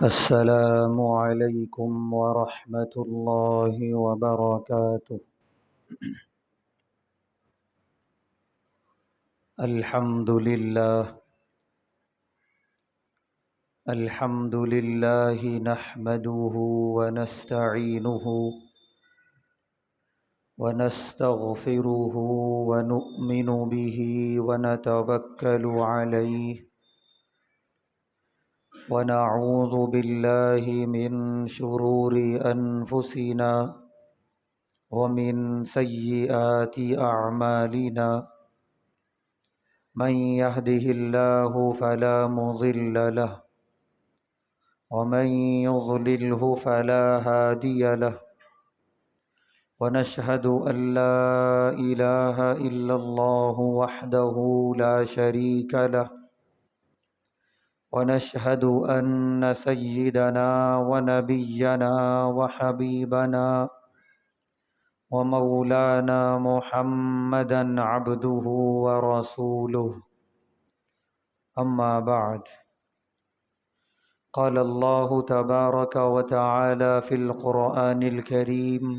السلام علیکم ورحمۃ اللہ وبرکاتہ۔ الحمد للہ نحمده ونستعینه ونستغفره ونؤمن به ونتوکل علیہ ونعوذ باللہ من شرور انفسنا ومن سیئات اعمالنا من يهده الله فلا مضل له ومن يضلله فلا هادي له ونشهد أن لا إله إلا الله وحده لا شريك له ونشهد أن سيدنا ونبينا وحبيبنا ومولانا محمدا عبده ورسوله أما بعد قال الله تبارك وتعالى في القرآن الكريم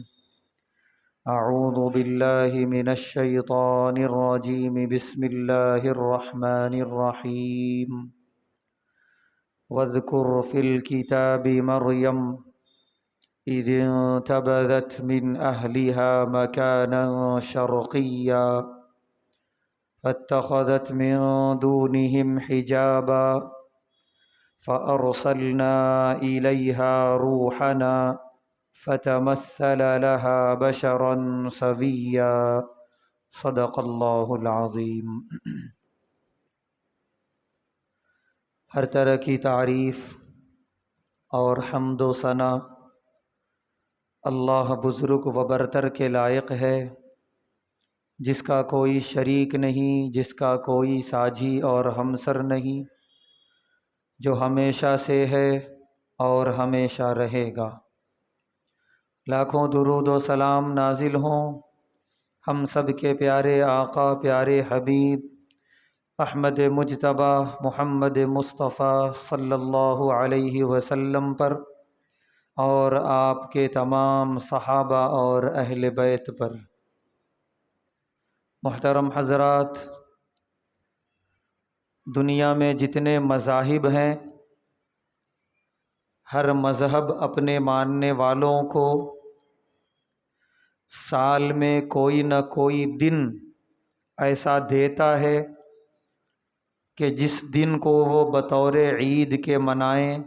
أعوذ بالله من الشيطان الرجيم بسم الله الرحمن الرحيم واذكر في الكتاب مريم إذ انتبذت من أهلها مكانا شرقيا فاتخذت من دونهم حجابا فأرسلنا إليها روحنا فتمثل لها بشرا سويا صدق اللہ العظیم۔ ہر طرح کی تعریف اور حمد و ثنا اللہ بزرگ و برتر کے لائق ہے، جس کا کوئی شریک نہیں، جس کا کوئی ساجی اور ہمسر نہیں، جو ہمیشہ سے ہے اور ہمیشہ رہے گا۔ لاکھوں درود و سلام نازل ہوں ہم سب کے پیارے آقا، پیارے حبیب احمد مجتبیٰ محمد مصطفیٰ صلی اللہ علیہ وسلم پر، اور آپ کے تمام صحابہ اور اہل بیت پر۔ محترم حضرات، دنیا میں جتنے مذاہب ہیں، ہر مذہب اپنے ماننے والوں کو سال میں کوئی نہ کوئی دن ایسا دیتا ہے کہ جس دن کو وہ بطور عید کے منائیں،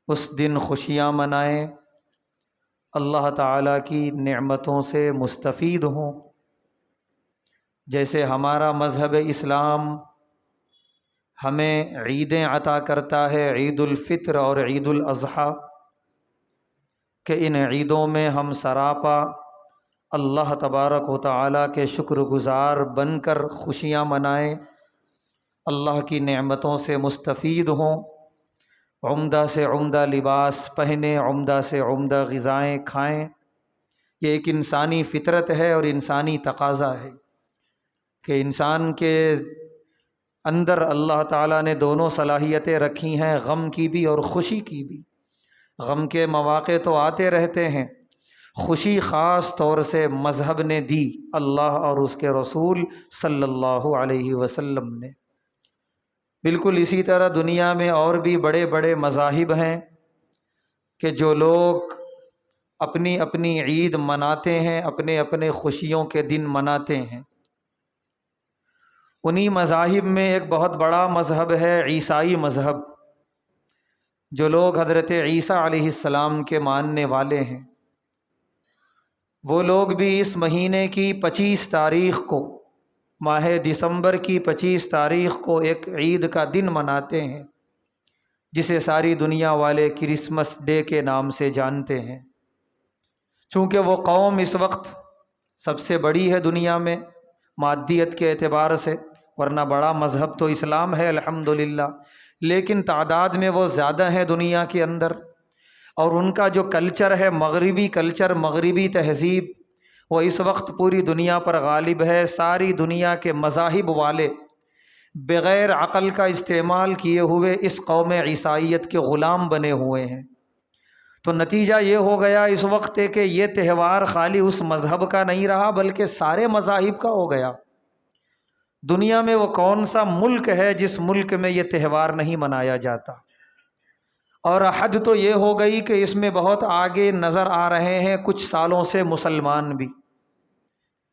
اس دن خوشیاں منائیں، اللہ تعالیٰ کی نعمتوں سے مستفید ہوں۔ جیسے ہمارا مذہب اسلام ہمیں عیدیں عطا کرتا ہے، عید الفطر اور عید الاضحیٰ، کہ ان عیدوں میں ہم سراپا اللہ تبارک و تعالیٰ کے شکر گزار بن کر خوشیاں منائیں، اللہ کی نعمتوں سے مستفید ہوں، عمدہ سے عمدہ لباس پہنیں، عمدہ سے عمدہ غذائیں کھائیں۔ یہ ایک انسانی فطرت ہے اور انسانی تقاضا ہے کہ انسان کے اندر اللہ تعالیٰ نے دونوں صلاحیتیں رکھی ہیں، غم کی بھی اور خوشی کی بھی۔ غم کے مواقع تو آتے رہتے ہیں، خوشی خاص طور سے مذہب نے دی، اللہ اور اس کے رسول صلی اللہ علیہ وسلم نے۔ بالکل اسی طرح دنیا میں اور بھی بڑے بڑے مذاہب ہیں کہ جو لوگ اپنی اپنی عید مناتے ہیں، اپنے اپنے خوشیوں کے دن مناتے ہیں۔ انہی مذاہب میں ایک بہت بڑا مذہب ہے عیسائی مذہب، جو لوگ حضرت عیسیٰ علیہ السلام کے ماننے والے ہیں۔ وہ لوگ بھی اس مہینے کی 25 تاریخ کو، ماہ دسمبر کی 25 تاریخ کو ایک عید کا دن مناتے ہیں، جسے ساری دنیا والے کرسمس ڈے کے نام سے جانتے ہیں۔ چونکہ وہ قوم اس وقت سب سے بڑی ہے دنیا میں مادیت کے اعتبار سے، ورنہ بڑا مذہب تو اسلام ہے الحمدللہ، لیکن تعداد میں وہ زیادہ ہیں دنیا کے اندر، اور ان کا جو کلچر ہے مغربی کلچر، مغربی تہذیب، وہ اس وقت پوری دنیا پر غالب ہے۔ ساری دنیا کے مذاہب والے بغیر عقل کا استعمال کیے ہوئے اس قوم عیسائیت کے غلام بنے ہوئے ہیں۔ تو نتیجہ یہ ہو گیا اس وقت کہ یہ تہوار خالی اس مذہب کا نہیں رہا بلکہ سارے مذاہب کا ہو گیا۔ دنیا میں وہ کون سا ملک ہے جس ملک میں یہ تہوار نہیں منایا جاتا؟ اور حد تو یہ ہو گئی کہ اس میں بہت آگے نظر آ رہے ہیں کچھ سالوں سے مسلمان بھی،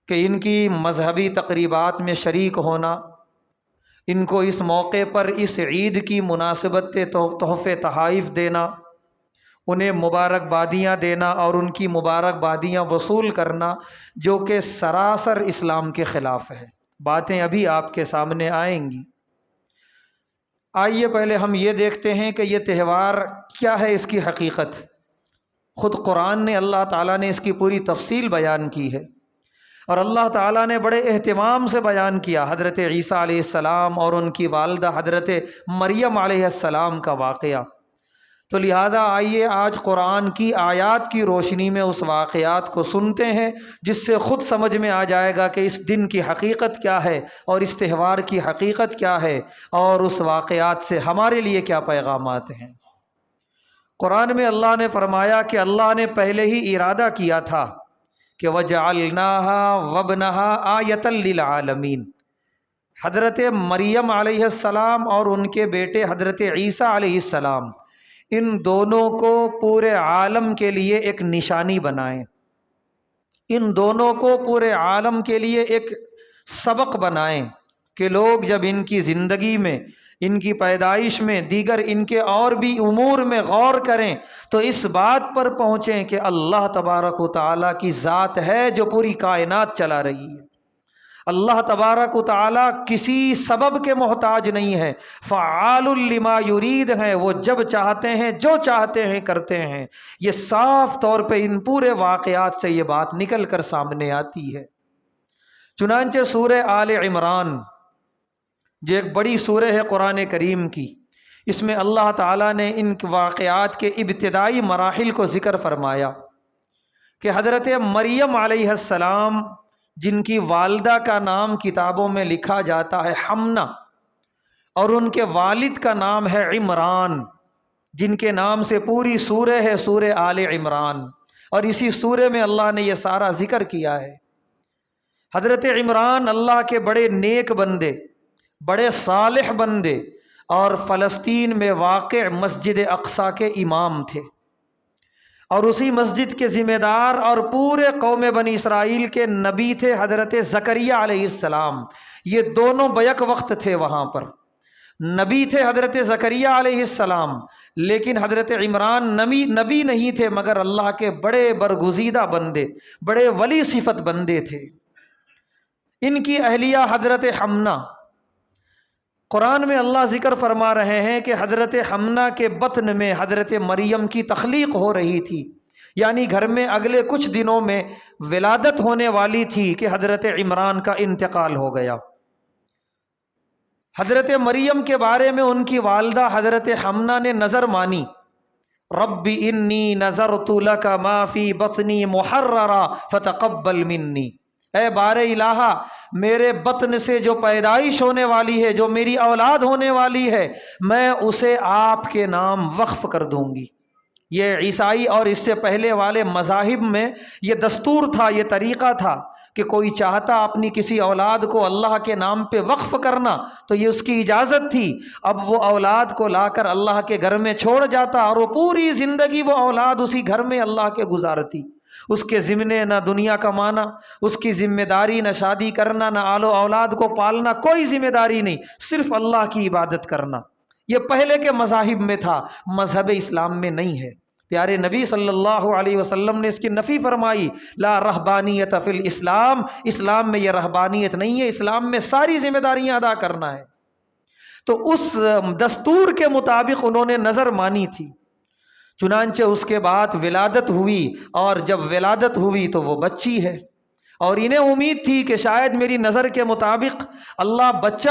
کہ ان کی مذہبی تقریبات میں شریک ہونا، ان کو اس موقع پر اس عید کی مناسبت تحفے تحائف دینا، انہیں مبارکبادیاں دینا اور ان کی مبارکبادیاں وصول کرنا، جو کہ سراسر اسلام کے خلاف ہے۔ باتیں ابھی آپ کے سامنے آئیں گی۔ آئیے پہلے ہم یہ دیکھتے ہیں کہ یہ تہوار کیا ہے، اس کی حقیقت۔ خود قرآن نے، اللہ تعالیٰ نے اس کی پوری تفصیل بیان کی ہے، اور اللہ تعالیٰ نے بڑے اہتمام سے بیان کیا حضرت عیسیٰ علیہ السلام اور ان کی والدہ حضرت مریم علیہ السلام کا واقعہ۔ تو لہذا آئیے آج قرآن کی آیات کی روشنی میں اس واقعات کو سنتے ہیں، جس سے خود سمجھ میں آ جائے گا کہ اس دن کی حقیقت کیا ہے اور اس تہوار کی حقیقت کیا ہے، اور اس واقعات سے ہمارے لیے کیا پیغامات ہیں۔ قرآن میں اللہ نے فرمایا کہ اللہ نے پہلے ہی ارادہ کیا تھا کہ وَجَعَلْنَاهَا وَابْنَهَا آیَةً لِلْعَالَمِينَ۔ حضرت مریم علیہ السلام اور ان کے بیٹے حضرت عیسیٰ علیہ السلام، ان دونوں کو پورے عالم کے لیے ایک نشانی بنائیں، ان دونوں کو پورے عالم کے لیے ایک سبق بنائیں کہ لوگ جب ان کی زندگی میں، ان کی پیدائش میں، دیگر ان کے اور بھی امور میں غور کریں تو اس بات پر پہنچیں کہ اللہ تبارک و تعالیٰ کی ذات ہے جو پوری کائنات چلا رہی ہے۔ اللہ تبارک و تعالیٰ کسی سبب کے محتاج نہیں ہے، فعال لما یرید ہیں، وہ جب چاہتے ہیں جو چاہتے ہیں کرتے ہیں۔ یہ صاف طور پہ ان پورے واقعات سے یہ بات نکل کر سامنے آتی ہے۔ چنانچہ سورہ آل عمران، جو ایک بڑی سورہ ہے قرآن کریم کی، اس میں اللہ تعالیٰ نے ان واقعات کے ابتدائی مراحل کو ذکر فرمایا کہ حضرت مریم علیہ السلام، جن کی والدہ کا نام کتابوں میں لکھا جاتا ہے حمنہ، اور ان کے والد کا نام ہے عمران، جن کے نام سے پوری سورہ ہے سورہ آل عمران، اور اسی سورہ میں اللہ نے یہ سارا ذکر کیا ہے۔ حضرت عمران اللہ کے بڑے نیک بندے، بڑے صالح بندے، اور فلسطین میں واقع مسجد اقصیٰ کے امام تھے، اور اسی مسجد کے ذمہ دار اور پورے قوم بنی اسرائیل کے نبی تھے حضرت زکریا علیہ السلام۔ یہ دونوں بیک وقت تھے وہاں پر، نبی تھے حضرت زکریا علیہ السلام، لیکن حضرت عمران نبی نہیں تھے مگر اللہ کے بڑے برگزیدہ بندے، بڑے ولی صفت بندے تھے۔ ان کی اہلیہ حضرت حمنہ، قرآن میں اللہ ذکر فرما رہے ہیں کہ حضرت حمنہ کے بطن میں حضرت مریم کی تخلیق ہو رہی تھی، یعنی گھر میں اگلے کچھ دنوں میں ولادت ہونے والی تھی کہ حضرت عمران کا انتقال ہو گیا۔ حضرت مریم کے بارے میں ان کی والدہ حضرت حمنہ نے نظر مانی، رب انی نذرت لک ما فی بطنی محررا فتقبل منی، اے بار الہا میرے بطن سے جو پیدائش ہونے والی ہے، جو میری اولاد ہونے والی ہے، میں اسے آپ کے نام وقف کر دوں گی۔ یہ عیسائی اور اس سے پہلے والے مذاہب میں یہ دستور تھا، یہ طریقہ تھا کہ کوئی چاہتا اپنی کسی اولاد کو اللہ کے نام پہ وقف کرنا تو یہ اس کی اجازت تھی۔ اب وہ اولاد کو لا کر اللہ کے گھر میں چھوڑ جاتا اور وہ پوری زندگی وہ اولاد اسی گھر میں اللہ کے گزارتی، اس کے ذمے نہ دنیا کمانا، اس کی ذمہ داری نہ شادی کرنا، نہ آل و اولاد کو پالنا، کوئی ذمہ داری نہیں، صرف اللہ کی عبادت کرنا۔ یہ پہلے کے مذاہب میں تھا، مذہب اسلام میں نہیں ہے۔ پیارے نبی صلی اللہ علیہ وسلم نے اس کی نفی فرمائی، لا رہبانیت فی الاسلام، اسلام میں یہ رہبانیت نہیں ہے، اسلام میں ساری ذمہ داریاں ادا کرنا ہے۔ تو اس دستور کے مطابق انہوں نے نظر مانی تھی۔ چنانچہ اس کے بعد ولادت ہوئی، اور جب ولادت ہوئی تو وہ بچی ہے، اور انہیں امید تھی کہ شاید میری نظر کے مطابق اللہ بچہ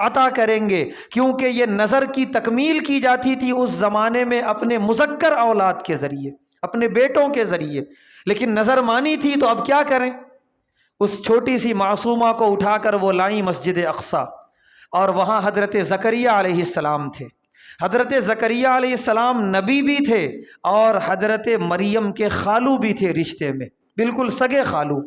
عطا کریں گے، کیونکہ یہ نظر کی تکمیل کی جاتی تھی اس زمانے میں اپنے مذکر اولاد کے ذریعے، اپنے بیٹوں کے ذریعے، لیکن نظر مانی تھی تو اب کیا کریں؟ اس چھوٹی سی معصومہ کو اٹھا کر وہ لائیں مسجد اقصیٰ۔ اور وہاں حضرت زکریا علیہ السلام تھے۔ حضرت زکریا علیہ السلام نبی بھی تھے اور حضرت مریم کے خالو بھی تھے، رشتے میں بالکل سگے خالو۔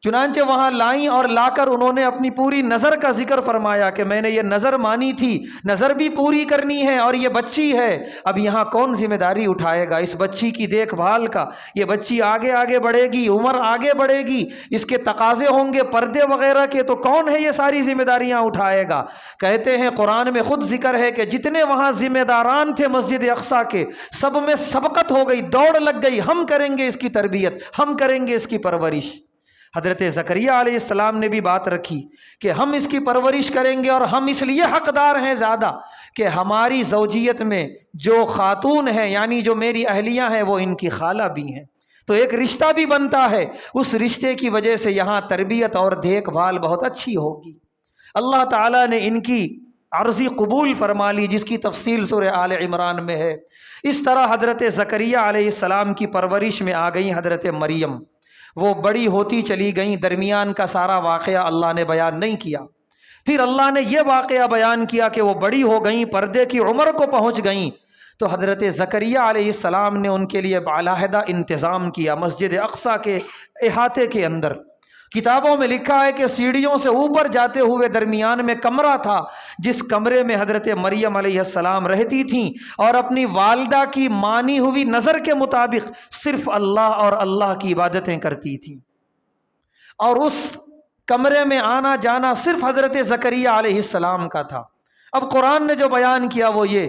چنانچہ وہاں لائیں اور لا کر انہوں نے اپنی پوری نظر کا ذکر فرمایا کہ میں نے یہ نظر مانی تھی، نظر بھی پوری کرنی ہے، اور یہ بچی ہے، اب یہاں کون ذمہ داری اٹھائے گا اس بچی کی دیکھ بھال کا؟ یہ بچی آگے آگے بڑھے گی، عمر آگے بڑھے گی، اس کے تقاضے ہوں گے پردے وغیرہ کے، تو کون ہے یہ ساری ذمہ داریاں اٹھائے گا؟ کہتے ہیں قرآن میں خود ذکر ہے کہ جتنے وہاں ذمہ داران تھے مسجد اقصیٰ کے، سب میں سبقت ہو گئی، دوڑ لگ گئی، ہم کریں گے اس کی تربیت، ہم کریں گے اس کی پرورش۔ حضرت زکریا علیہ السلام نے بھی بات رکھی کہ ہم اس کی پرورش کریں گے، اور ہم اس لیے حقدار ہیں زیادہ کہ ہماری زوجیت میں جو خاتون ہیں، یعنی جو میری اہلیہ ہیں، وہ ان کی خالہ بھی ہیں، تو ایک رشتہ بھی بنتا ہے، اس رشتے کی وجہ سے یہاں تربیت اور دیکھ بھال بہت اچھی ہوگی۔ اللہ تعالیٰ نے ان کی عرضی قبول فرما لی، جس کی تفصیل سورہ آل عمران میں ہے۔ اس طرح حضرت زکریا علیہ السلام کی پرورش میں آ گئی حضرت مریم، وہ بڑی ہوتی چلی گئیں، درمیان کا سارا واقعہ اللہ نے بیان نہیں کیا۔ پھر اللہ نے یہ واقعہ بیان کیا کہ وہ بڑی ہو گئیں، پردے کی عمر کو پہنچ گئیں، تو حضرت زکریا علیہ السلام نے ان کے لیے بالاحدہ انتظام کیا مسجد اقصیٰ کے احاطے کے اندر۔ کتابوں میں لکھا ہے کہ سیڑھیوں سے اوپر جاتے ہوئے درمیان میں کمرہ تھا، جس کمرے میں حضرت مریم علیہ السلام رہتی تھیں، اور اپنی والدہ کی مانی ہوئی نظر کے مطابق صرف اللہ اور اللہ کی عبادتیں کرتی تھیں، اور اس کمرے میں آنا جانا صرف حضرت زکریا علیہ السلام کا تھا۔ اب قرآن نے جو بیان کیا وہ یہ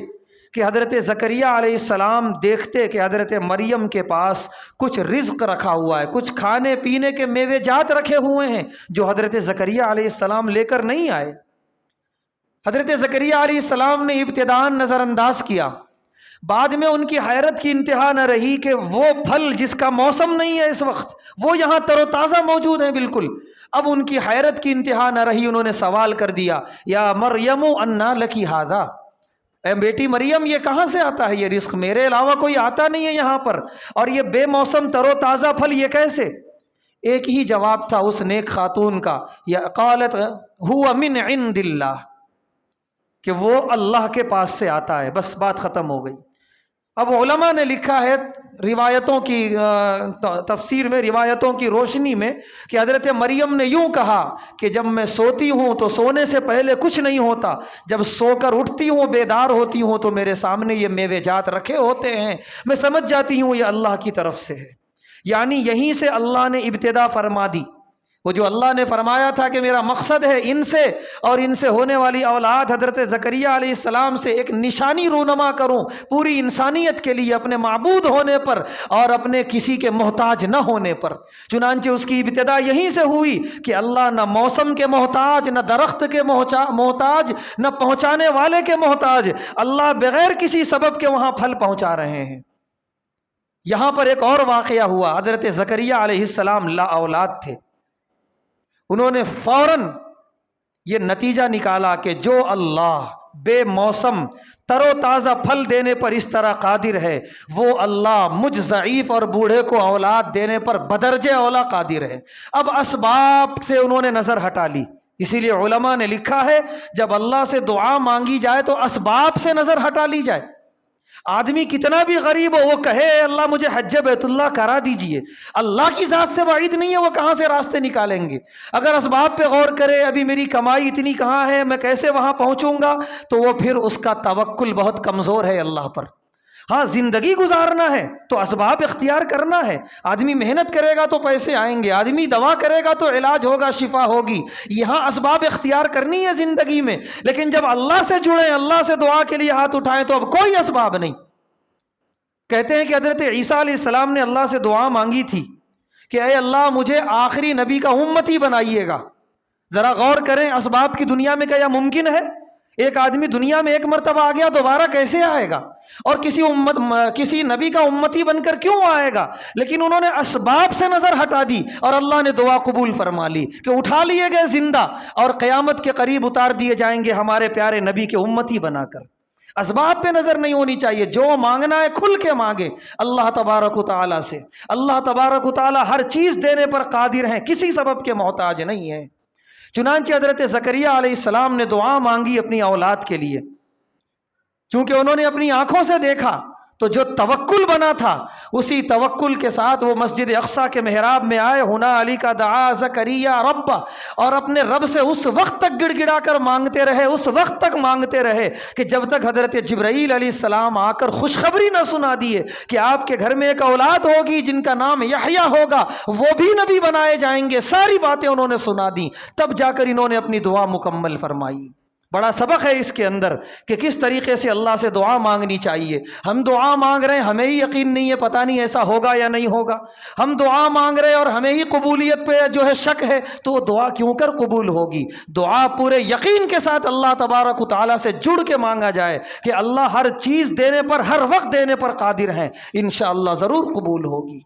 کہ حضرت زکریا علیہ السلام دیکھتے کہ حضرت مریم کے پاس کچھ رزق رکھا ہوا ہے، کچھ کھانے پینے کے میوے جات رکھے ہوئے ہیں جو حضرت زکریا علیہ السلام لے کر نہیں آئے۔ حضرت زکریا علیہ السلام نے ابتداءً نظر انداز کیا، بعد میں ان کی حیرت کی انتہا نہ رہی کہ وہ پھل جس کا موسم نہیں ہے اس وقت، وہ یہاں تر و تازہ موجود ہیں بالکل۔ اب ان کی حیرت کی انتہا نہ رہی، انہوں نے سوال کر دیا، یا مریم انا لکی ھذا، اے بیٹی مریم یہ کہاں سے آتا ہے یہ رزق؟ میرے علاوہ کوئی آتا نہیں ہے یہاں پر، اور یہ بے موسم تر و تازہ پھل یہ کیسے؟ ایک ہی جواب تھا اس نیک خاتون کا، یا قالت هو من عند اللہ، کہ وہ اللہ کے پاس سے آتا ہے، بس بات ختم ہو گئی۔ اب علماء نے لکھا ہے روایتوں کی تفسیر میں، روایتوں کی روشنی میں، کہ حضرت مریم نے یوں کہا کہ جب میں سوتی ہوں تو سونے سے پہلے کچھ نہیں ہوتا، جب سو کر اٹھتی ہوں بیدار ہوتی ہوں تو میرے سامنے یہ میوے جات رکھے ہوتے ہیں، میں سمجھ جاتی ہوں یہ اللہ کی طرف سے ہے۔ یعنی یہیں سے اللہ نے ابتدا فرما دی، وہ جو اللہ نے فرمایا تھا کہ میرا مقصد ہے ان سے اور ان سے ہونے والی اولاد حضرت زکریا علیہ السلام سے ایک نشانی رونما کروں پوری انسانیت کے لیے، اپنے معبود ہونے پر اور اپنے کسی کے محتاج نہ ہونے پر۔ چنانچہ اس کی ابتدا یہیں سے ہوئی کہ اللہ نہ موسم کے محتاج، نہ درخت کے محتاج، نہ پہنچانے والے کے محتاج، اللہ بغیر کسی سبب کے وہاں پھل پہنچا رہے ہیں۔ یہاں پر ایک اور واقعہ ہوا، حضرت زکریا علیہ السلام لا اولاد تھے، انہوں نے فوراً یہ نتیجہ نکالا کہ جو اللہ بے موسم تر و تازہ پھل دینے پر اس طرح قادر ہے، وہ اللہ مجھ ضعیف اور بوڑھے کو اولاد دینے پر بدرجہ اولا قادر ہے۔ اب اسباب سے انہوں نے نظر ہٹا لی، اسی لیے علماء نے لکھا ہے جب اللہ سے دعا مانگی جائے تو اسباب سے نظر ہٹا لی جائے۔ آدمی کتنا بھی غریب ہو وہ کہے اے اللہ مجھے حج بیت اللہ کرا دیجئے، اللہ کی ذات سے بعید نہیں ہے، وہ کہاں سے راستے نکالیں گے؟ اگر اسباب پہ غور کرے، ابھی میری کمائی اتنی کہاں ہے، میں کیسے وہاں پہنچوں گا، تو وہ پھر اس کا توکل بہت کمزور ہے اللہ پر۔ ہاں زندگی گزارنا ہے تو اسباب اختیار کرنا ہے، آدمی محنت کرے گا تو پیسے آئیں گے، آدمی دوا کرے گا تو علاج ہوگا، شفا ہوگی، یہاں اسباب اختیار کرنی ہے زندگی میں۔ لیکن جب اللہ سے جڑیں، اللہ سے دعا کے لیے ہاتھ اٹھائیں تو اب کوئی اسباب نہیں۔ کہتے ہیں کہ حضرت عیسیٰ علیہ السلام نے اللہ سے دعا مانگی تھی کہ اے اللہ مجھے آخری نبی کا امتی بنائیے گا۔ ذرا غور کریں، اسباب کی دنیا میں کیا ممکن ہے؟ ایک آدمی دنیا میں ایک مرتبہ آ گیا دوبارہ کیسے آئے گا؟ اور کسی نبی کا امتی بن کر کیوں آئے گا؟ لیکن انہوں نے اسباب سے نظر ہٹا دی اور اللہ نے دعا قبول فرما لی کہ اٹھا لیے گئے زندہ، اور قیامت کے قریب اتار دیے جائیں گے ہمارے پیارے نبی کے امتی بنا کر۔ اسباب پہ نظر نہیں ہونی چاہیے، جو مانگنا ہے کھل کے مانگے اللہ تبارک و تعالیٰ سے۔ اللہ تبارک و تعالیٰ ہر چیز دینے پر قادر ہیں، کسی سبب کے محتاج نہیں ہیں۔ چنانچہ حضرت زکریا علیہ السلام نے دعا مانگی اپنی اولاد کے لیے، چونکہ انہوں نے اپنی آنکھوں سے دیکھا تو جو توکل بنا تھا اسی توکل کے ساتھ وہ مسجد اقصیٰ کے محراب میں آئے، ہونا علی کا دعا زکریا رب، اور اپنے رب سے اس وقت تک گڑ گڑا کر مانگتے رہے، اس وقت تک مانگتے رہے کہ جب تک حضرت جبرائیل علیہ السلام آ کر خوشخبری نہ سنا دیے کہ آپ کے گھر میں ایک اولاد ہوگی جن کا نام یحییٰ ہوگا، وہ بھی نبی بنائے جائیں گے۔ ساری باتیں انہوں نے سنا دی، تب جا کر انہوں نے اپنی دعا مکمل فرمائی۔ بڑا سبق ہے اس کے اندر کہ کس طریقے سے اللہ سے دعا مانگنی چاہیے۔ ہم دعا مانگ رہے ہیں، ہمیں ہی یقین نہیں ہے، پتہ نہیں ایسا ہوگا یا نہیں ہوگا۔ ہم دعا مانگ رہے ہیں اور ہمیں ہی قبولیت پہ جو ہے شک ہے، تو وہ دعا کیوں کر قبول ہوگی؟ دعا پورے یقین کے ساتھ اللہ تبارک و تعالیٰ سے جڑ کے مانگا جائے کہ اللہ ہر چیز دینے پر، ہر وقت دینے پر قادر ہیں، انشاءاللہ ضرور قبول ہوگی۔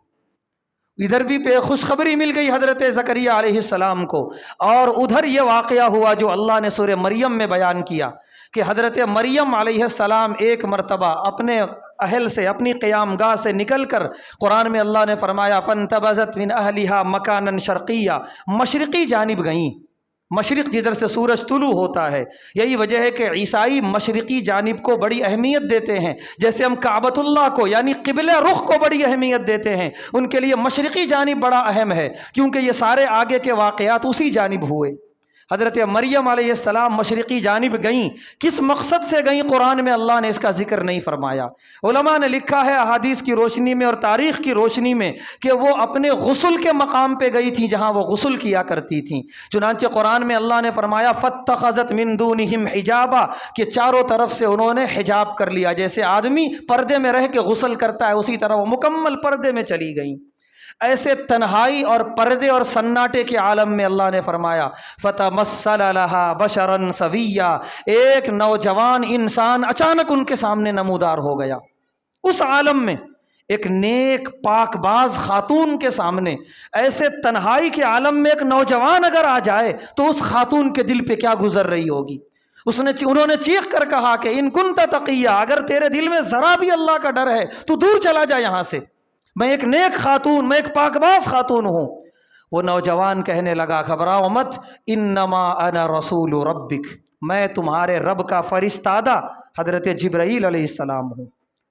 ادھر بھی خوشخبری مل گئی حضرت زکریا علیہ السلام کو، اور ادھر یہ واقعہ ہوا جو اللہ نے سورہ مریم میں بیان کیا کہ حضرت مریم علیہ السلام ایک مرتبہ اپنے اہل سے، اپنی قیام گاہ سے نکل کر، قرآن میں اللہ نے فرمایا فانتبذت من اہلہا مکانا شرقیہ، مشرقی جانب گئیں، مشرق جدھر سے سورج طلوع ہوتا ہے۔ یہی وجہ ہے کہ عیسائی مشرقی جانب کو بڑی اہمیت دیتے ہیں، جیسے ہم کعبۃ اللہ کو یعنی قبلہ رخ کو بڑی اہمیت دیتے ہیں، ان کے لیے مشرقی جانب بڑا اہم ہے، کیونکہ یہ سارے آگے کے واقعات اسی جانب ہوئے۔ حضرت مریم علیہ السلام مشرقی جانب گئیں، کس مقصد سے گئیں قرآن میں اللہ نے اس کا ذکر نہیں فرمایا۔ علماء نے لکھا ہے احادیث کی روشنی میں اور تاریخ کی روشنی میں کہ وہ اپنے غسل کے مقام پہ گئی تھیں جہاں وہ غسل کیا کرتی تھیں، چنانچہ قرآن میں اللہ نے فرمایا فاتخذت من دونہم حجابا، کہ چاروں طرف سے انہوں نے حجاب کر لیا، جیسے آدمی پردے میں رہ کے غسل کرتا ہے اسی طرح وہ مکمل پردے میں چلی گئیں۔ ایسے تنہائی اور پردے اور سناٹے کے عالم میں اللہ نے فرمایا فتمثل لها بشرا سویا، ایک نوجوان انسان اچانک ان کے سامنے نمودار ہو گیا۔ اس عالم میں ایک نیک پاک باز خاتون کے سامنے، ایسے تنہائی کے عالم میں ایک نوجوان اگر آ جائے تو اس خاتون کے دل پہ کیا گزر رہی ہوگی؟ انہوں نے چیخ کر کہا کہ ان کنت تقیا، اگر تیرے دل میں ذرا بھی اللہ کا ڈر ہے تو دور چلا جا یہاں سے، میں ایک نیک خاتون، میں ایک پاک باز خاتون ہوں۔ وہ نوجوان کہنے لگا گھبراؤ مت، انما انا رسول ربک، میں تمہارے رب کا فرستادہ حضرت جبرائیل علیہ السلام ہوں،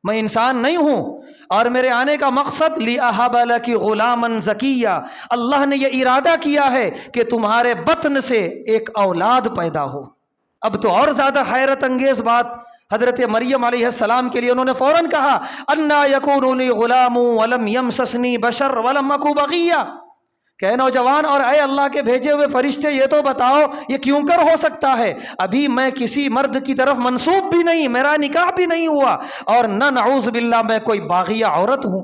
میں انسان نہیں ہوں، اور میرے آنے کا مقصد لِأَهَبَ لَكِ غُلَامًا زَكِيًّا، اللہ نے یہ ارادہ کیا ہے کہ تمہارے بطن سے ایک اولاد پیدا ہو۔ اب تو اور زیادہ حیرت انگیز بات حضرت مریم علیہ السلام کے لیے، انہوں نے فوراً کہا انا یکون لی غلام ولم یمسسنی بشر ولم اکو بغیا، کہ نوجوان اور اے اللہ کے بھیجے ہوئے فرشتے یہ تو بتاؤ یہ کیوں کر ہو سکتا ہے؟ ابھی میں کسی مرد کی طرف منسوب بھی نہیں، میرا نکاح بھی نہیں ہوا، اور نہ نعوذ باللہ میں کوئی باغیہ عورت ہوں،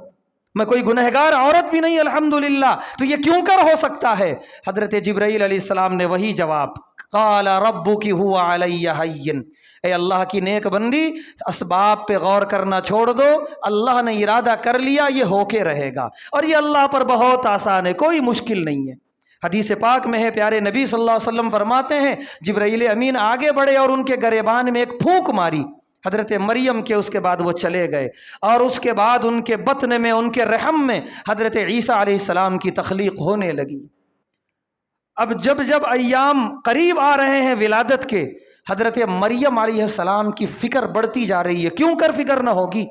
میں کوئی گنہگار عورت بھی نہیں الحمدللہ، تو یہ کیوں کر ہو سکتا ہے؟ حضرت جبرائیل علیہ السلام نے وہی جواب، قال ربک هو علی ہین، اے اللہ کی نیک بندی اسباب پہ غور کرنا چھوڑ دو، اللہ نے ارادہ کر لیا یہ ہو کے رہے گا، اور یہ اللہ پر بہت آسان ہے، کوئی مشکل نہیں ہے۔ حدیث پاک میں ہے، پیارے نبی صلی اللہ علیہ وسلم فرماتے ہیں جبرائیل امین آگے بڑھے اور ان کے گریبان میں ایک پھونک ماری حضرت مریم کے، اس کے بعد وہ چلے گئے، اور اس کے بعد ان کے بطن میں، ان کے رحم میں حضرت عیسیٰ علیہ السلام کی تخلیق ہونے لگی۔ اب جب جب ایام قریب آ رہے ہیں ولادت کے، حضرت مریم علیہ السلام کی فکر بڑھتی جا رہی ہے، کیوں کر فکر نہ ہوگی؟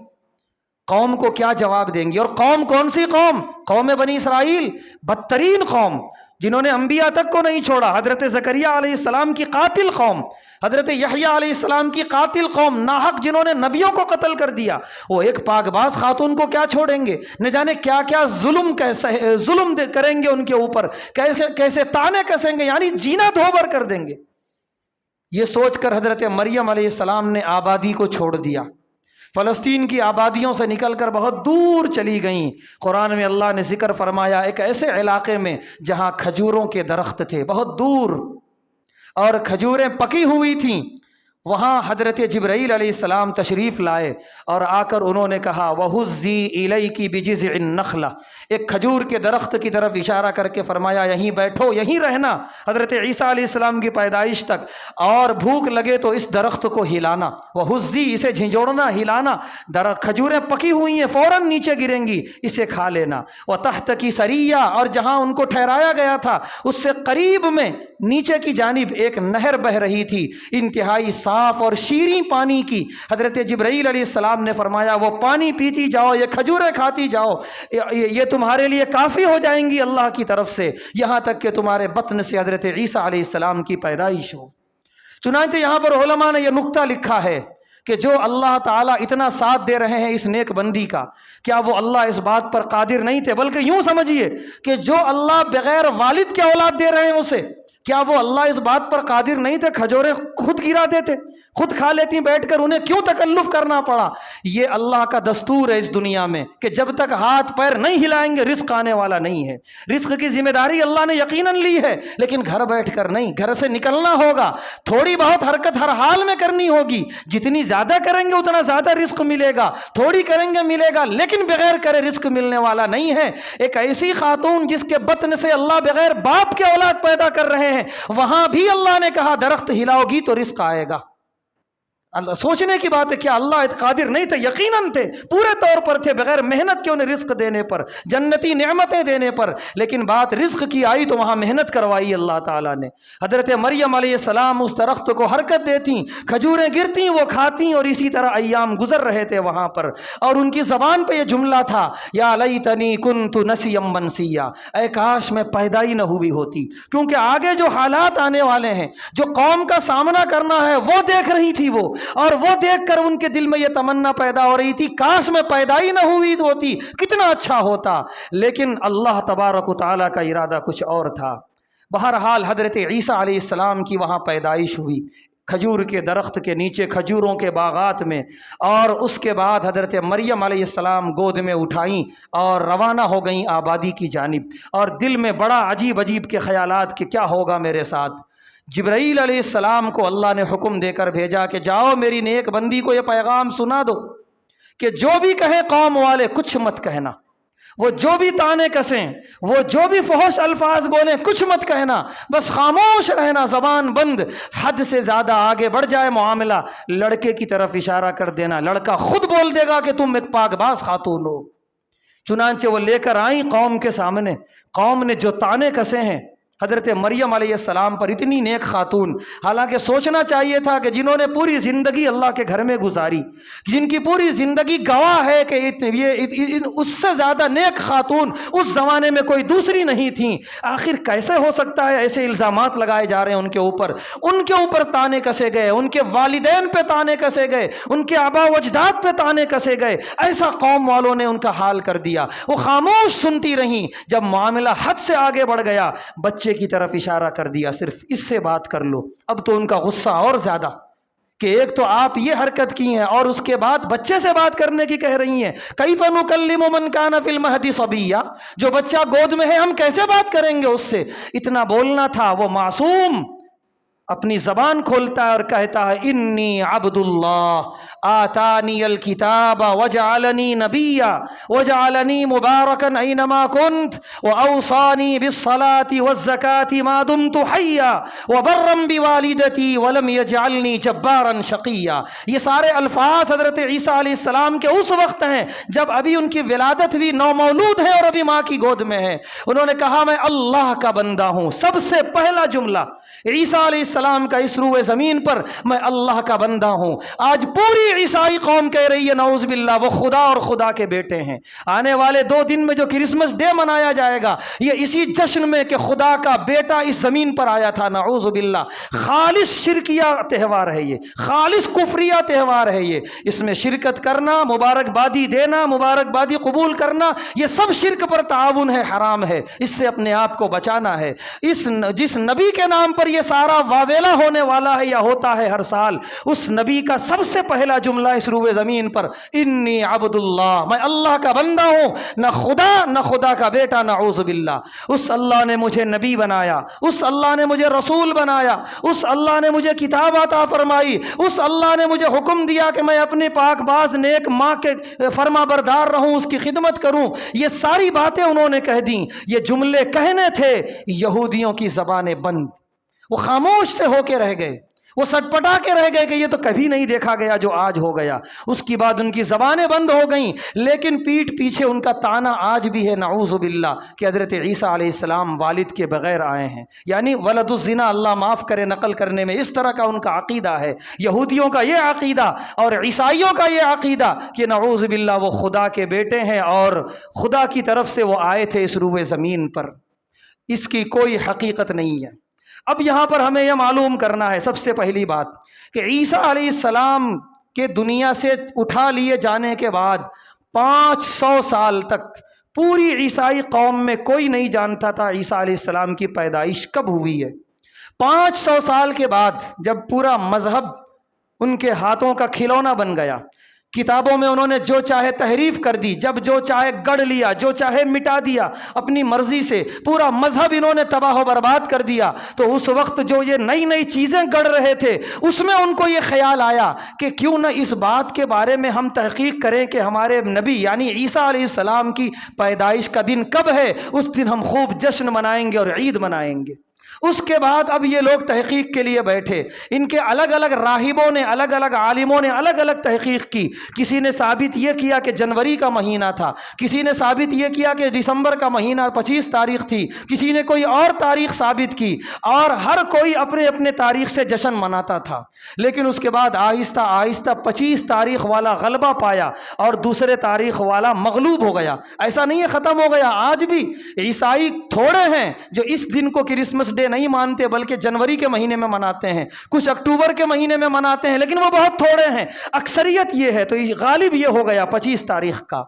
قوم کو کیا جواب دیں گی؟ اور قوم کون سی قوم؟ قوم بنی اسرائیل، بدترین قوم جنہوں نے انبیاء تک کو نہیں چھوڑا، حضرت زکریا علیہ السلام کی قاتل قوم، حضرت یحییٰ علیہ السلام کی قاتل قوم، ناحق جنہوں نے نبیوں کو قتل کر دیا، وہ ایک پاک باز خاتون کو کیا چھوڑیں گے؟ نہ جانے کیا کیا ظلم کریں گے ان کے اوپر، کیسے تانے کسیں گے، یعنی جینا دھوبر کر دیں گے۔ یہ سوچ کر حضرت مریم علیہ السلام نے آبادی کو چھوڑ دیا، فلسطین کی آبادیوں سے نکل کر بہت دور چلی گئیں۔ قرآن میں اللہ نے ذکر فرمایا ایک ایسے علاقے میں جہاں کھجوروں کے درخت تھے بہت دور، اور کھجوریں پکی ہوئی تھیں، وہاں حضرت جبرائیل علیہ السلام تشریف لائے اور آ کر انہوں نے کہا وَهُزِّي إِلَيْكِ بِجِذْعِ النَّخْلَةِ، ایک کھجور کے درخت کی طرف اشارہ کر کے فرمایا یہیں بیٹھو، یہیں رہنا حضرت عیسیٰ علیہ السلام کی پیدائش تک، اور بھوک لگے تو اس درخت کو ہلانا، وَهُزِّي، اسے جھنجھوڑنا، ہلانا، کھجوریں پکی ہوئی ہیں فوراً نیچے گریں گی، اسے کھا لینا، وَتَحْتَكِ سَرِيًّا، اور جہاں ان کو ٹھہرایا گیا تھا اس سے قریب میں نیچے کی جانب ایک نہر بہہ رہی تھی، انتہائی صاف اور شیریں پانی کی۔ حضرت جبرائیل علیہ السلام نے فرمایا وہ پانی پیتی جاؤ، یہ کھجوریں کھاتی جاؤ، یہ تمہارے لیے کافی ہو جائیں گی اللہ کی طرف سے، یہاں تک کہ تمہارے بطن سے حضرت عیسیٰ علیہ السلام کی پیدائش ہو۔ چنانچہ یہاں پر علماء نے یہ نکتہ لکھا ہے کہ جو اللہ تعالیٰ اتنا ساتھ دے رہے ہیں اس نیک بندی کا، کیا وہ اللہ اس بات پر قادر نہیں تھے؟ بلکہ یوں سمجھیے کہ جو اللہ بغیر والد کے اولاد دے رہے ہیں اسے، کیا وہ اللہ اس بات پر قادر نہیں تھے کھجوریں خود گرا دیتے، خود کھا لیتی بیٹھ کر، انہیں کیوں تکلف کرنا پڑا؟ یہ اللہ کا دستور ہے اس دنیا میں کہ جب تک ہاتھ پیر نہیں ہلائیں گے رزق آنے والا نہیں ہے۔ رزق کی ذمہ داری اللہ نے یقیناً لی ہے، لیکن گھر بیٹھ کر نہیں، گھر سے نکلنا ہوگا، تھوڑی بہت حرکت ہر حال میں کرنی ہوگی، جتنی زیادہ کریں گے اتنا زیادہ رزق ملے گا، تھوڑی کریں گے ملے گا، لیکن بغیر کرے رزق ملنے والا نہیں ہے۔ ایک ایسی خاتون جس کے بطن سے اللہ بغیر باپ کے اولاد پیدا کر رہے ہیں، وہاں بھی اللہ نے کہا درخت ہلاؤ گی تو رزق آئے گا۔ اللہ سوچنے کی بات ہے، کیا اللہ قادر نہیں تھے؟ یقیناً تھے، پورے طور پر تھے، بغیر محنت کے انہیں رزق دینے پر، جنتی نعمتیں دینے پر، لیکن بات رزق کی آئی تو وہاں محنت کروائی اللہ تعالیٰ نے۔ حضرت مریم علیہ السلام اس درخت کو حرکت دیتی، کھجوریں گرتی وہ کھاتی، اور اسی طرح ایام گزر رہے تھے وہاں پر، اور ان کی زبان پہ یہ جملہ تھا یا لیتنی کنت نسیا منسیا، اے کاش میں پیدا ہی نہ ہوئی ہوتی، کیونکہ آگے جو حالات آنے والے ہیں، جو قوم کا سامنا کرنا ہے وہ دیکھ رہی تھی وہ، اور وہ دیکھ کر ان کے دل میں یہ تمنا پیدا ہو رہی تھی کاش میں پیدا ہی نہ ہوئی ہوتی، کتنا اچھا ہوتا، لیکن اللہ تبارک و تعالیٰ کا ارادہ کچھ اور تھا۔ بہرحال حضرت عیسیٰ علیہ السلام کی وہاں پیدائش ہوئی، کھجور کے درخت کے نیچے، کھجوروں کے باغات میں، اور اس کے بعد حضرت مریم علیہ السلام گود میں اٹھائیں اور روانہ ہو گئیں آبادی کی جانب، اور دل میں بڑا عجیب عجیب کے خیالات کہ کیا ہوگا میرے ساتھ۔ جبرائیل علیہ السلام کو اللہ نے حکم دے کر بھیجا کہ جاؤ میری نیک بندی کو یہ پیغام سنا دو کہ جو بھی کہیں قوم والے کچھ مت کہنا، وہ جو بھی طعنے کسیں، وہ جو بھی فحش الفاظ بولیں کچھ مت کہنا، بس خاموش رہنا، زبان بند۔ حد سے زیادہ آگے بڑھ جائے معاملہ، لڑکے کی طرف اشارہ کر دینا، لڑکا خود بول دے گا کہ تم ایک پاک باز خاتون ہو۔ چنانچہ وہ لے کر آئیں قوم کے سامنے، قوم نے جو طعنے کسے ہیں حضرت مریم علیہ السلام پر، اتنی نیک خاتون، حالانکہ سوچنا چاہیے تھا کہ جنہوں نے پوری زندگی اللہ کے گھر میں گزاری، جن کی پوری زندگی گواہ ہے کہ اس سے زیادہ نیک خاتون اس زمانے میں کوئی دوسری نہیں تھیں، آخر کیسے ہو سکتا ہے ایسے الزامات لگائے جا رہے ہیں ان کے اوپر طعنے کسے گئے، ان کے والدین پہ طعنے کسے گئے، ان کے آبا و اجداد پہ طعنے کسے گئے، ایسا قوم والوں نے ان کا حال کر دیا۔ وہ خاموش سنتی رہیں، جب معاملہ حد سے آگے بڑھ گیا بچے کی طرف اشارہ کر دیا، صرف اس سے بات کر لو۔ اب تو ان کا غصہ اور زیادہ کہ ایک تو آپ یہ حرکت کی ہیں اور اس کے بعد بچے سے بات کرنے کی کہہ رہی ہیں، کیف نکلم من کان فی المہد صبیا، جو بچہ گود میں ہے ہم کیسے بات کریں گے اس سے؟ اتنا بولنا تھا۔ وہ معصوم اپنی زبان کھولتا ہے اور کہتا ہے انی عبد اللہ آتانی الکتاب وجعلنی نبیا وجعلنی مبارکا اینما کنت واوصانی بالصلاة والزکاة ما دمت حیا وبرا بوالدتی ولم یجعلنی جبارا شقیا۔ یہ سارے الفاظ حضرت عیسیٰ علیہ السلام کے اس وقت ہیں جب ابھی ان کی ولادت ہوئی، نومولود ہیں اور ابھی ماں کی گود میں ہیں۔ انہوں نے کہا میں اللہ کا بندہ ہوں، سب سے پہلا جملہ عیسیٰ علیہ السلام کا اس روئے زمین پر، میں اللہ کا بندہ ہوں۔ آج پوری عیسائی قوم کہہ رہی ہے نعوذ باللہ وہ خدا اور خدا کے بیٹے ہیں۔ آنے والے 2 دن میں جو کرسمس ڈے منایا جائے گا یہ اسی جشن میں کہ خدا کا بیٹا اس زمین پر آیا تھا، نعوذ باللہ۔ خالص شرکیہ تہوار ہے یہ، خالص کفریہ تہوار ہے یہ، اس میں شرکت کرنا، مبارکبادی دینا، مبارکبادی قبول کرنا، یہ سب شرک پر تعاون ہے، حرام ہے، اس سے اپنے آپ کو بچانا ہے۔ جس جس نبی کے نام پر یہ سارا واویلا ہونے والا ہے یا ہوتا ہے ہر سال، اس نبی کا سب سے پہلا جملہ اس روئے زمین پر انی عبد اللہ، میں اللہ کا بندہ ہوں، نہ خدا نہ خدا کا بیٹا، نعوذ باللہ۔ اس اللہ نے مجھے نبی بنایا، اس اللہ نے مجھے رسول بنایا، اس اللہ نے مجھے کتاب عطا فرمائی، اس اللہ نے مجھے حکم دیا کہ میں اپنی پاک باز نیک ماں کے فرما بردار رہوں، اس کی خدمت کروں۔ یہ ساری باتیں انہوں نے کہہ دیں، یہ جملے کہنے تھے، یہودیوں کی زبانیں بند، وہ خاموش سے ہو کے رہ گئے، وہ سٹپٹا کے رہ گئے کہ یہ تو کبھی نہیں دیکھا گیا جو آج ہو گیا۔ اس کی بعد ان کی زبانیں بند ہو گئیں، لیکن پیٹھ پیچھے ان کا تانا آج بھی ہے، نعوذ باللہ، کہ حضرت عیسیٰ علیہ السلام والد کے بغیر آئے ہیں، یعنی ولد الزنا، اللہ معاف کرے نقل کرنے میں، اس طرح کا ان کا عقیدہ ہے۔ یہودیوں کا یہ عقیدہ اور عیسائیوں کا یہ عقیدہ کہ نعوذ باللہ وہ خدا کے بیٹے ہیں اور خدا کی طرف سے وہ آئے تھے اس روئے زمین پر، اس کی کوئی حقیقت نہیں ہے۔ اب یہاں پر ہمیں یہ معلوم کرنا ہے سب سے پہلی بات کہ عیسیٰ علیہ السلام کے دنیا سے اٹھا لیے جانے کے بعد 500 سال تک پوری عیسائی قوم میں کوئی نہیں جانتا تھا عیسیٰ علیہ السلام کی پیدائش کب ہوئی ہے۔ 500 سال کے بعد جب پورا مذہب ان کے ہاتھوں کا کھلونا بن گیا، کتابوں میں انہوں نے جو چاہے تحریف کر دی، جب جو چاہے گڑھ لیا، جو چاہے مٹا دیا اپنی مرضی سے، پورا مذہب انہوں نے تباہ و برباد کر دیا، تو اس وقت جو یہ نئی نئی چیزیں گڑھ رہے تھے اس میں ان کو یہ خیال آیا کہ کیوں نہ اس بات کے بارے میں ہم تحقیق کریں کہ ہمارے نبی یعنی عیسیٰ علیہ السلام کی پیدائش کا دن کب ہے، اس دن ہم خوب جشن منائیں گے اور عید منائیں گے۔ اس کے بعد اب یہ لوگ تحقیق کے لیے بیٹھے، ان کے الگ الگ راہبوں نے، الگ الگ عالموں نے الگ الگ تحقیق کی۔ کسی نے ثابت یہ کیا کہ جنوری کا مہینہ تھا، کسی نے ثابت یہ کیا کہ دسمبر کا مہینہ 25 تاریخ تھی، کسی نے کوئی اور تاریخ ثابت کی، اور ہر کوئی اپنے اپنے تاریخ سے جشن مناتا تھا۔ لیکن اس کے بعد آہستہ آہستہ 25 تاریخ والا غلبہ پایا اور دوسرے تاریخ والا مغلوب ہو گیا۔ ایسا نہیں ہے ختم ہو گیا، آج بھی عیسائی تھوڑے ہیں جو اس دن کو کرسمس ڈے نہیں مانتے، بلکہ جنوری کے مہینے میں مناتے ہیں، کچھ اکتوبر کے مہینے میں مناتے ہیں، لیکن وہ بہت تھوڑے ہیں۔ اکثریت یہ ہے، تو غالب یہ ہو گیا 25 تاریخ کا۔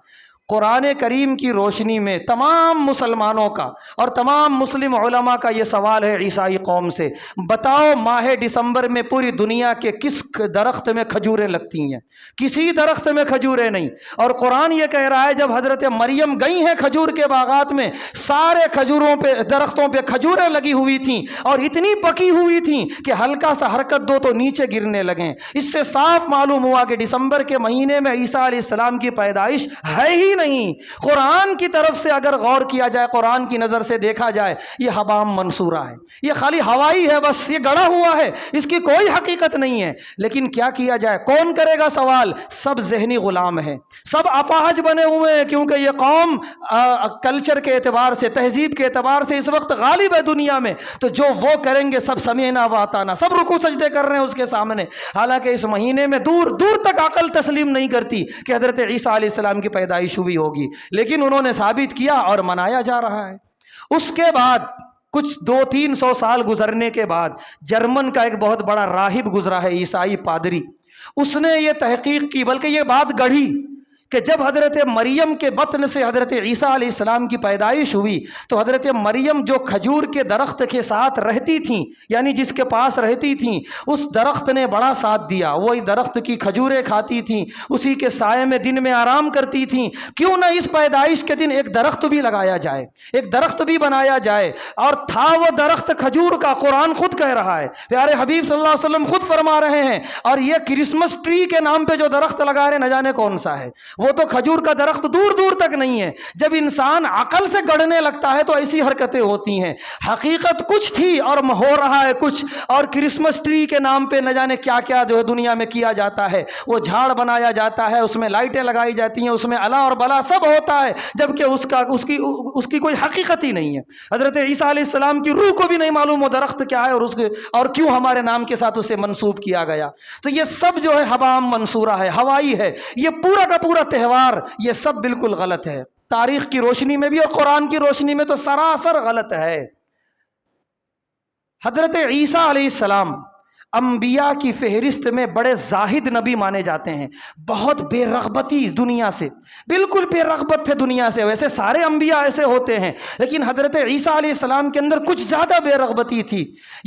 قرآن کریم کی روشنی میں تمام مسلمانوں کا اور تمام مسلم علماء کا یہ سوال ہے عیسائی قوم سے، بتاؤ ماہ دسمبر میں پوری دنیا کے کس درخت میں کھجوریں لگتی ہیں؟ کسی درخت میں کھجوریں نہیں۔ اور قرآن یہ کہہ رہا ہے جب حضرت مریم گئی ہیں کھجور کے باغات میں، سارے کھجوروں پہ، درختوں پہ کھجوریں لگی ہوئی تھیں اور اتنی پکی ہوئی تھیں کہ ہلکا سا حرکت دو تو نیچے گرنے لگیں۔ اس سے صاف معلوم ہوا کہ دسمبر کے مہینے میں عیسیٰ علیہ السلام کی پیدائش ہے ہی نہیں۔ قرآن کی طرف سے اگر غور کیا جائے، قرآن کی نظر سے دیکھا جائے، یہ حبام منصورہ ہے، یہ خالی ہوائی ہے، بس یہ گڑا ہوا ہے، اس کی کوئی حقیقت نہیں ہے۔ لیکن کیا کیا جائے؟ کون کرے گا سوال؟ سب ذہنی غلام ہیں، سب اپاہج بنے ہوئے ہیں، کیونکہ یہ قوم کلچر کے اعتبار سے، تہذیب کے اعتبار سے اس وقت غالب ہے دنیا میں، تو جو وہ کریں گے سب سمیعنا و اطعنا، سب رکوع سجدے کر رہے ہیں اس کے سامنے۔ حالانکہ اس مہینے میں دور دور تک عقل تسلیم نہیں کرتی کہ حضرت عیسیٰ علیہ السلام کی پیدائش ہوئی ہوگی، لیکن انہوں نے ثابت کیا اور منایا جا رہا ہے۔ اس کے بعد کچھ 200-300 سال گزرنے کے بعد جرمن کا ایک بہت بڑا راہب گزرا ہے، عیسائی پادری، اس نے یہ تحقیق کی، بلکہ یہ بات گڑھی کہ جب حضرت مریم کے بطن سے حضرت عیسیٰ علیہ السلام کی پیدائش ہوئی تو حضرت مریم جو کھجور کے درخت کے ساتھ رہتی تھیں، یعنی جس کے پاس رہتی تھیں، اس درخت نے بڑا ساتھ دیا، وہی درخت کی کھجوریں کھاتی تھیں، اسی کے سائے میں دن میں آرام کرتی تھیں۔ کیوں نہ اس پیدائش کے دن ایک درخت بھی لگایا جائے، ایک درخت بھی بنایا جائے، اور تھا وہ درخت کھجور کا۔ قرآن خود کہہ رہا ہے، پیارے حبیب صلی اللہ علیہ وسلم خود فرما رہے ہیں، اور یہ کرسمس ٹری کے نام پہ جو درخت لگا رہے نہ جانے کون سا ہے، وہ تو کھجور کا درخت دور دور تک نہیں ہے۔ جب انسان عقل سے گڑھنے لگتا ہے تو ایسی حرکتیں ہوتی ہیں۔ حقیقت کچھ تھی اور ہو رہا ہے کچھ، اور کرسمس ٹری کے نام پہ نہ جانے کیا کیا جو ہے دنیا میں کیا جاتا ہے، وہ جھاڑ بنایا جاتا ہے، اس میں لائٹیں لگائی جاتی ہیں، اس میں الا اور بلا سب ہوتا ہے، جبکہ اس کی کوئی حقیقت ہی نہیں ہے۔ حضرت عیسیٰ علیہ السلام کی روح کو بھی نہیں معلوم وہ درخت کیا ہے اور کیوں ہمارے نام کے ساتھ اسے منسوب کیا گیا۔ تو یہ سب جو ہے حبام منصورہ ہے، ہوائی ہے، یہ پورا کا پورا تہوار، یہ سب بالکل غلط ہے، تاریخ کی روشنی میں بھی اور قرآن کی روشنی میں تو سراسر غلط ہے۔ حضرت عیسیٰ علیہ السلام انبیاء کی فہرست میں بڑے زاہد نبی مانے جاتے ہیں، بہت بے رغبتی دنیا سے، بالکل بے رغبت تھے دنیا سے۔ ویسے سارے انبیاء ایسے ہوتے ہیں، لیکن حضرت عیسیٰ علیہ السلام کے اندر کچھ زیادہ بے رغبتی تھی،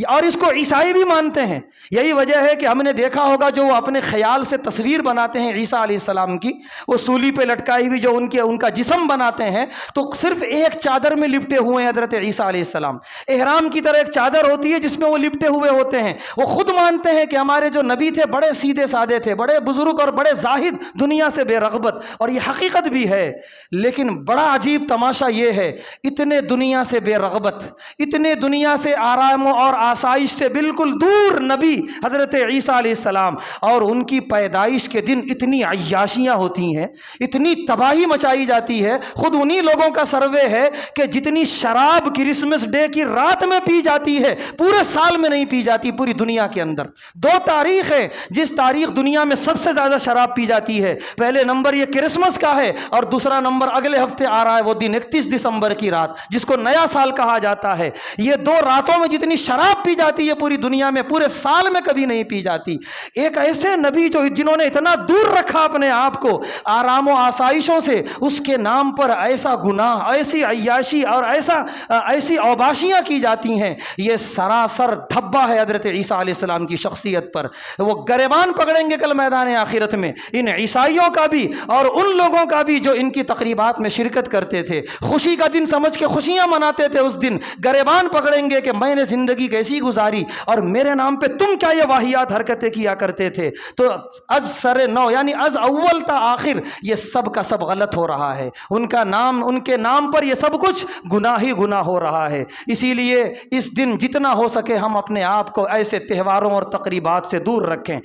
اور اس کو عیسائی بھی مانتے ہیں۔ یہی وجہ ہے کہ ہم نے دیکھا ہوگا جو وہ اپنے خیال سے تصویر بناتے ہیں عیسیٰ علیہ السلام کی، وہ سولی پہ لٹکائی ہوئی جو ان کا جسم بناتے ہیں، تو صرف ایک چادر میں لپٹے ہوئے ہیں حضرت عیسیٰ علیہ السلام۔ احرام کی طرح ایک چادر ہوتی ہے جس میں وہ لپٹے ہوئے ہوتے ہیں۔ وہ خود مانتے ہیں کہ ہمارے جو نبی تھے بڑے سیدھے سادے تھے، بڑے بزرگ اور بڑے زاہد، دنیا سے بے رغبت، اور یہ حقیقت بھی ہے۔ لیکن بڑا عجیب تماشا یہ ہے، اتنے دنیا سے بے رغبت، اتنے دنیا سے آرام اور آسائش سے بالکل دور نبی حضرت عیسیٰ علیہ السلام، اور ان کی پیدائش کے دن اتنی عیاشیاں ہوتی ہیں، اتنی تباہی مچائی جاتی ہے۔ خود انہی لوگوں کا سروے ہے کہ جتنی شراب کرسمس ڈے کی رات میں پی جاتی ہے پورے سال میں نہیں پی جاتی پوری دنیا کے اندر۔ دو تاریخ ہے جس تاریخ دنیا میں سب سے زیادہ شراب پی جاتی ہے، پہلے نمبر یہ کرسمس کا ہے، اور دوسرا نمبر اگلے ہفتے آ رہا ہے وہ دن 31 دسمبر کی رات جس کو نیا سال کہا جاتا ہے۔ یہ دو راتوں میں جتنی شراب پی جاتی ہے پوری دنیا میں پورے سال میں کبھی نہیں پی جاتی۔ ایک ایسے نبی جنہوں نے اتنا دور رکھا اپنے آپ کو آرام و آسائشوں سے، اس کے نام پر ایسا گناہ، ایسی عیاشی اور ایسی اوباشیاں کی جاتی ہیں، یہ سراسر دھبا ہے حضرت عیسیٰ علیہ السلام کی شخصیت پر۔ وہ گریبان پکڑیں گے کل میدان آخرت میں، ان عیسائیوں کا بھی اور ان لوگوں کا بھی جو ان کی تقریبات میں شرکت کرتے تھے، خوشی کا دن سمجھ کے خوشیاں مناتے تھے، اس دن گریبان پکڑیں گے کہ میں نے زندگی کیسی گزاری اور میرے نام پہ تم کیا یہ واہیات حرکتیں کیا کرتے تھے۔ تو از سر نو یعنی از اول تا آخر یہ سب کا سب غلط ہو رہا ہے، ان کے نام پر یہ سب کچھ گناہ ہی گناہ ہو رہا ہے۔ اسی لیے اس دن جتنا ہو سکے ہم اپنے آپ کو ایسے تہواروں اور تقریبات سے دور رکھیں۔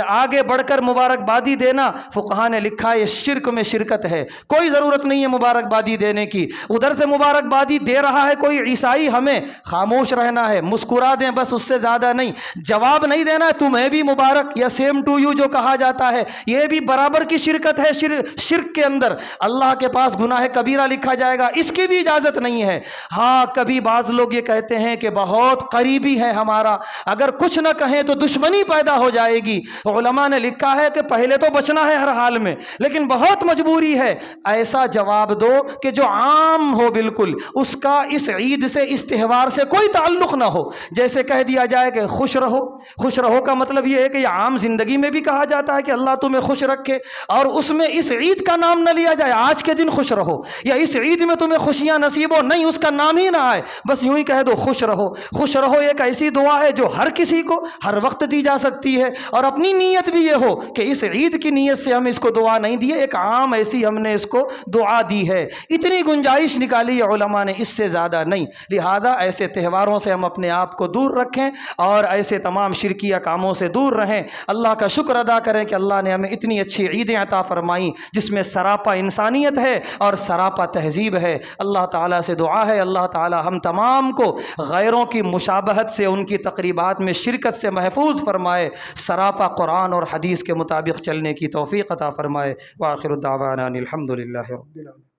آگے بڑھ کر مبارکبادی دینا، فقہا نے لکھا ہے شرک میں شرکت ہے، کوئی ضرورت نہیں ہے مبارکبادی دینے کی۔ ادھر سے مبارکبادی دے رہا ہے کوئی عیسائی، ہمیں خاموش رہنا ہے، مسکرا دیں بس، اس سے زیادہ نہیں، جواب نہیں دینا ہے تمہیں بھی مبارک یا سیم ٹو یو جو کہا جاتا ہے، یہ بھی برابر کی شرکت ہے۔ شرک کے اندر اللہ کے پاس گناہ کبیرہ لکھا جائے گا، اس کی بھی اجازت نہیں ہے۔ ہاں کبھی بعض لوگ یہ کہتے ہیں کہ بہت قریبی ہے ہمارا، اگر کچھ نہ کہیں تو دشمنی پیدا ہو جائے گی۔ علماء نے لکھا ہے کہ پہلے تو بچنا ہے ہر حال میں، لیکن بہت مجبوری ہے ایسا جواب دو کہ جو عام ہو، بالکل اس کا اس عید سے، اس تہوار سے کوئی تعلق نہ ہو۔ جیسے کہہ دیا جائے کہ خوش رہو، خوش رہو کا مطلب یہ ہے کہ یہ عام زندگی میں بھی کہا جاتا ہے کہ اللہ تمہیں خوش رکھے، اور اس میں اس عید کا نام نہ لیا جائے آج کے دن خوش رہو، یا اس عید میں تمہیں خوشیاں نصیب ہو، نہیں اس کا نام ہی نہ آئے، بس یوں ہی کہہ دو خوش رہو۔ خوش رہو ایک ایسی دعا ہے جو ہر کسی کو ہر وقت دی جا سکتی ہے، اور اپنی نیت بھی یہ ہو کہ اس عید کی نیت سے ہم اس کو دعا نہیں دیے، ایک عام ایسی ہم نے اس کو دعا دی ہے۔ اتنی گنجائش نکالی ہے علماء نے، اس سے زیادہ نہیں۔ لہذا ایسے تہواروں سے ہم اپنے آپ کو دور رکھیں اور ایسے تمام شرکیہ کاموں سے دور رہیں۔ اللہ کا شکر ادا کریں کہ اللہ نے ہمیں اتنی اچھی عیدیں عطا فرمائیں جس میں سراپا انسانیت ہے اور سراپا تہذیب ہے۔ اللہ تعالیٰ سے دعا ہے اللہ تعالیٰ ہم تمام کو غیروں کی مشابہت سے، ان کی تقریبات میں شرکت سے محفوظ فرمائے، سراپا قرآن اور حدیث کے مطابق چلنے کی توفیق عطا فرمائے۔ وآخر الدعوانا الحمد للہ رب العالمین۔